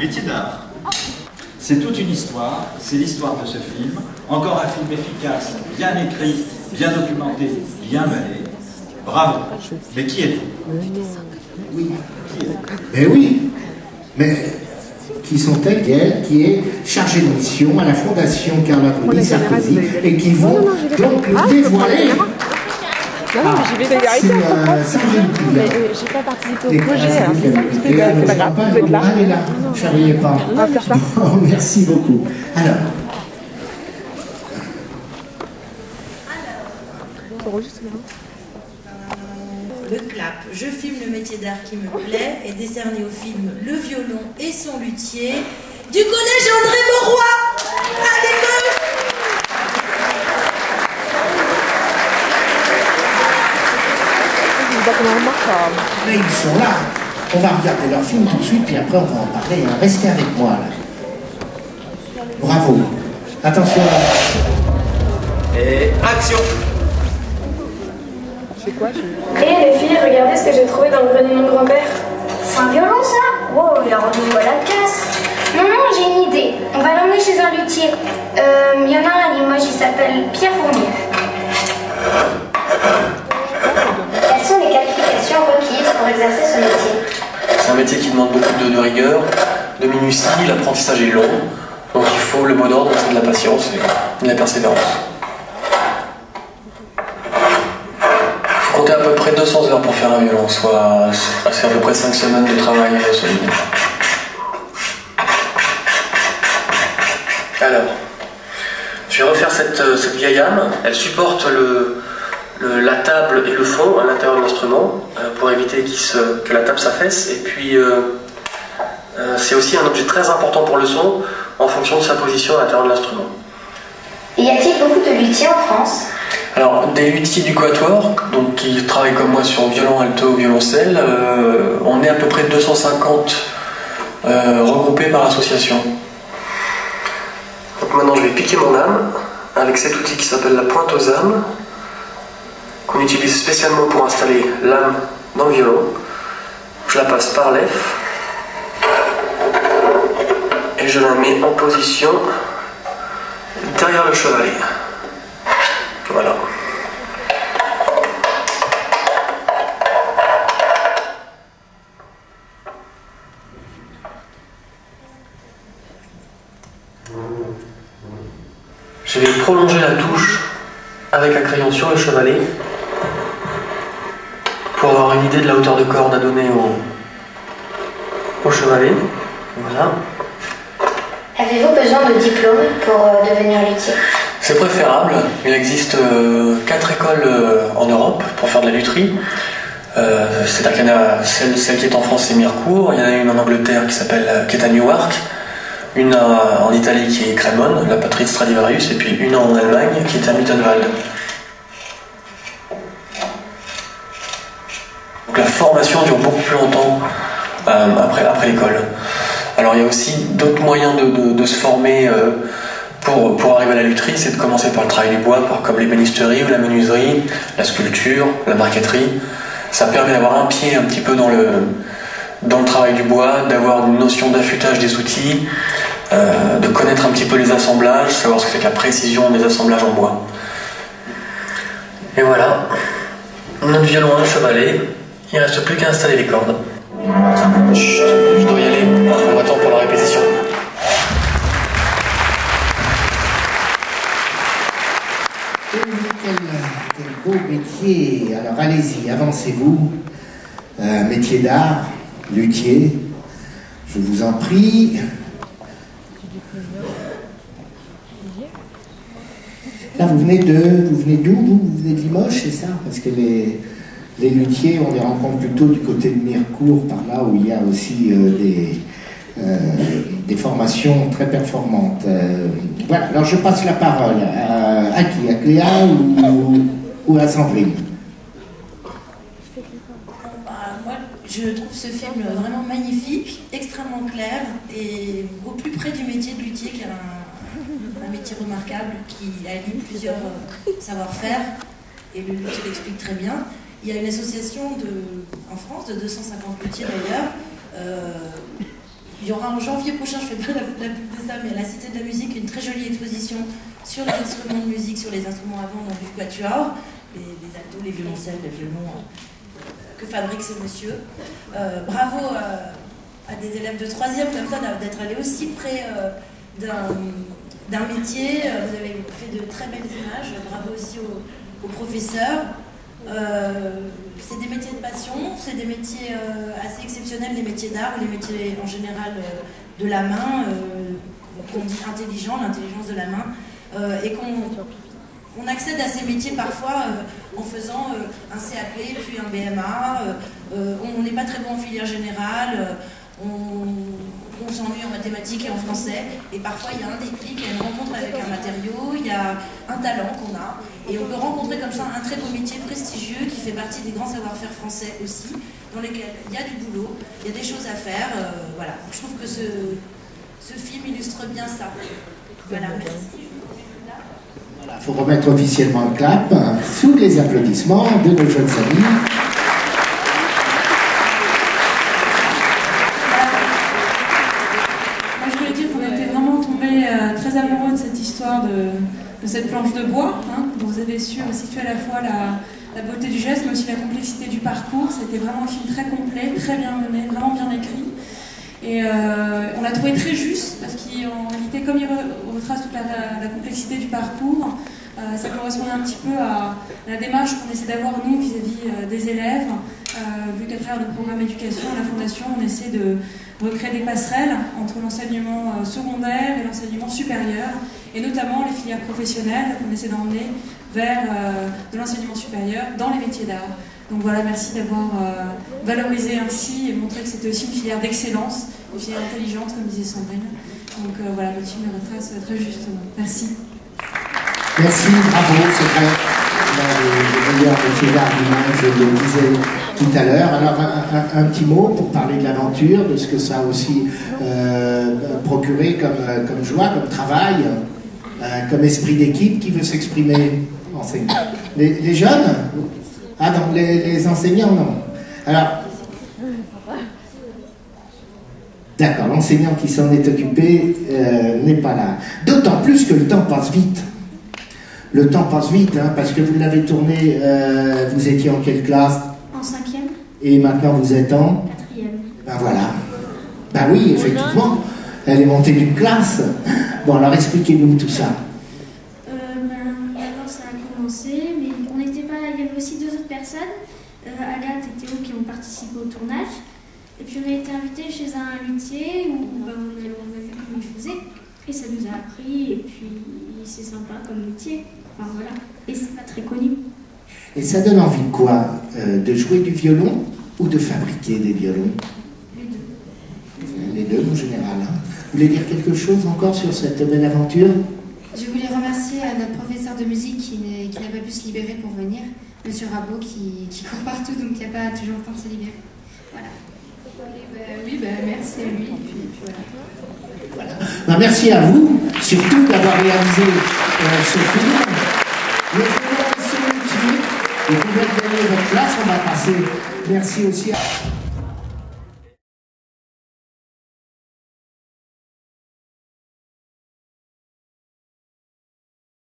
métier d'art. C'est toute une histoire, c'est l'histoire de ce film. Encore un film efficace, bien écrit, bien documenté, bien mené. Bravo. Mais qui êtes-vous? Oui. Mais oui. Mais qui sont-elles, Gaëlle, qui est chargée de mission à la Fondation Carla Bruni Sarkozy et qui vont donc nous dévoiler. Non, mais j'y vais c'est mais j'ai pas participé au projet, alors c'est pas grave, vous êtes là. Allez là, ne charriez pas. On va faire ça. Bon, merci beaucoup. Alors. Le clap, je filme le métier d'art qui me plaît, est décerné au film Le violon et son luthier du collège André Mauroy à l'école. Mais ils sont là. On va regarder leur film tout de suite, puis après on va en parler. Hein. Restez avec moi là. Bravo. Attention là. Et action. C'est quoi Et les filles, regardez ce que j'ai trouvé dans le grenier de mon grand-père. C'est un violon ça? Wow, il a rendu à la casse. Non, j'ai une idée. On va l'emmener chez un luthier. Il y en a un à Limoges, il s'appelle Pierre Fournier. Quelles sont les qualifications requises pour exercer ce métier? C'est un métier qui demande beaucoup de rigueur, de minutie, l'apprentissage est long, donc il faut le mot d'ordre, c'est de la patience et de la persévérance. Il faut compter à peu près 200 heures pour faire un violon, soit c'est à peu près 5 semaines de travail solide. Alors, je vais refaire cette vieille âme, elle supporte la table et le fond à l'intérieur de l'instrument pour éviter que la table s'affaisse. Et puis c'est aussi un objet très important pour le son en fonction de sa position à l'intérieur de l'instrument. Et y a-t-il beaucoup de luthiers en France? Alors des luthiers du quatuor, donc qui travaillent comme moi sur violon, alto, violoncelle, on est à peu près 250 regroupés par association. Donc maintenant je vais piquer mon âme avec cet outil qui s'appelle la pointe aux âmes, qu'on utilise spécialement pour installer l'âme dans le violon. Je la passe par l'F et je la mets en position derrière le chevalet. Voilà. Je vais prolonger la touche avec un crayon sur le chevalet pour avoir une idée de la hauteur de corde à donner au chevalet. Voilà. Avez-vous besoin de diplôme pour devenir luthier? C'est préférable. Il existe 4 écoles en Europe pour faire de la lutherie. C'est-à-dire qu'il y en a celle qui est en France, c'est Mirecourt. Il y en a une en Angleterre qui est à Newark. Une en Italie qui est Crémone, la patrie de Stradivarius, et puis une en Allemagne qui est à Mittenwald. Donc la formation dure beaucoup plus longtemps après l'école. Alors il y a aussi d'autres moyens de se former pour arriver à la lutherie, c'est de commencer par le travail du bois, comme l'ébénisterie ou la menuiserie, la sculpture, la marqueterie. Ça permet d'avoir un pied un petit peu dans le travail du bois, d'avoir une notion d'affûtage des outils, de connaître un petit peu les assemblages, savoir ce que c'est que la précision des assemblages en bois. Et voilà, notre violon à chevalet, il ne reste plus qu'à installer les cordes. Chut, je dois y aller, on attend pour la répétition. Quel beau métier. Alors allez-y, avancez-vous. Métier d'art, luthier, je vous en prie. Là, vous venez d'où? Vous venez de Limoges, c'est ça? Parce que les luthiers, on les rencontre plutôt du côté de Mirecourt, par là où il y a aussi des formations très performantes. Voilà, alors je passe la parole à qui? À Cléa ou à Sandrine? Moi, je trouve ce film vraiment magnifique, extrêmement clair et au plus près du métier de luthier, qui est un métier remarquable qui allie plusieurs savoir-faire, et le luthier l'explique très bien. Il y a une association en France de 250 luthiers d'ailleurs, Il y aura en janvier prochain, je ne fais pas la pub de ça, mais à la Cité de la Musique, une très jolie exposition sur les instruments de musique, sur les instruments à vent dans du quatuor, les altos, les violoncelles, les violons que fabrique ce monsieur. Bravo à des élèves de 3e comme ça, d'être allés aussi près d'un métier. Vous avez fait de très belles images. Bravo aussi aux professeurs. C'est des métiers de passion, c'est des métiers assez exceptionnels, les métiers d'art ou les métiers en général de la main, qu'on dit intelligent, l'intelligence de la main, et qu'on accède à ces métiers parfois en faisant un CAP puis un BMA. On n'est pas très bon en filière générale, on s'ennuie en mathématiques et en français, et parfois il y a un déclic, il y a une rencontre avec un matériau, il y a un talent qu'on a, et on peut rencontrer comme ça un très beau métier prestigieux qui fait partie des grands savoir-faire français aussi, dans lesquels il y a du boulot, il y a des choses à faire. Voilà. Je trouve que ce film illustre bien ça. Voilà, merci. Il faut remettre officiellement le clap sous les applaudissements de nos jeunes amis. Très amoureux de cette histoire de cette planche de bois, hein, dont vous avez su situer à la fois la beauté du geste, mais aussi la complexité du parcours. C'était vraiment un film très complet, très bien mené, vraiment bien écrit. Et on l'a trouvé très juste, parce qu'en réalité, comme il retrace toute la complexité du parcours, ça correspondait un petit peu à la démarche qu'on essaie d'avoir, nous, vis-à-vis des élèves. Vu qu'à travers le programme éducation, la Fondation, on essaie de recréer des passerelles entre l'enseignement secondaire et l'enseignement supérieur, et notamment les filières professionnelles qu'on essaie d'emmener vers de l'enseignement supérieur dans les métiers d'art. Donc voilà, merci d'avoir valorisé ainsi et montré que c'était aussi une filière d'excellence, une filière intelligente, comme disait Sandrine. Donc voilà, votre film le retrace très justement. Merci. Merci, bravo, c'est vrai. Le meilleur métier d'art du monde, je le disais tout à l'heure. Alors, un petit mot pour parler de l'aventure, de ce que ça a aussi procuré comme joie, comme travail, comme esprit d'équipe. Qui veut s'exprimer? Enseignant. Les jeunes? Ah non, les enseignants, non. Alors, d'accord, l'enseignant qui s'en est occupé n'est pas là. D'autant plus que le temps passe vite. Le temps passe vite, hein, parce que vous l'avez tourné, vous étiez en quelle classe? En 5e. Et maintenant vous êtes en 4e. Ben voilà. Ben oui, effectivement, elle est montée d'une classe. Bon, alors expliquez-nous tout ça. D'abord ça a commencé, mais on n'était pas. Il y avait aussi 2 autres personnes, Agathe et Théo, qui ont participé au tournage. Et puis on a été invités chez un luthier où on a vu comment il faisait, et ça nous a appris, et puis c'est sympa comme luthier. Enfin voilà, et c'est pas très connu. Et ça donne envie de quoi? De jouer du violon ou de fabriquer des violons? Les deux. Les deux en général. Hein. Vous voulez dire quelque chose encore sur cette belle aventure? Je voulais remercier notre professeur de musique qui n'a pas pu se libérer pour venir, Monsieur Rabot, qui court partout, donc il n'y a pas toujours le temps de se libérer. Voilà. Oui, merci à lui. Et puis voilà. Voilà. Ben, merci à vous, surtout d'avoir réalisé ce film. Les élèves sont utiles. Vous pouvez gagner votre place, on va passer. Merci aussi à...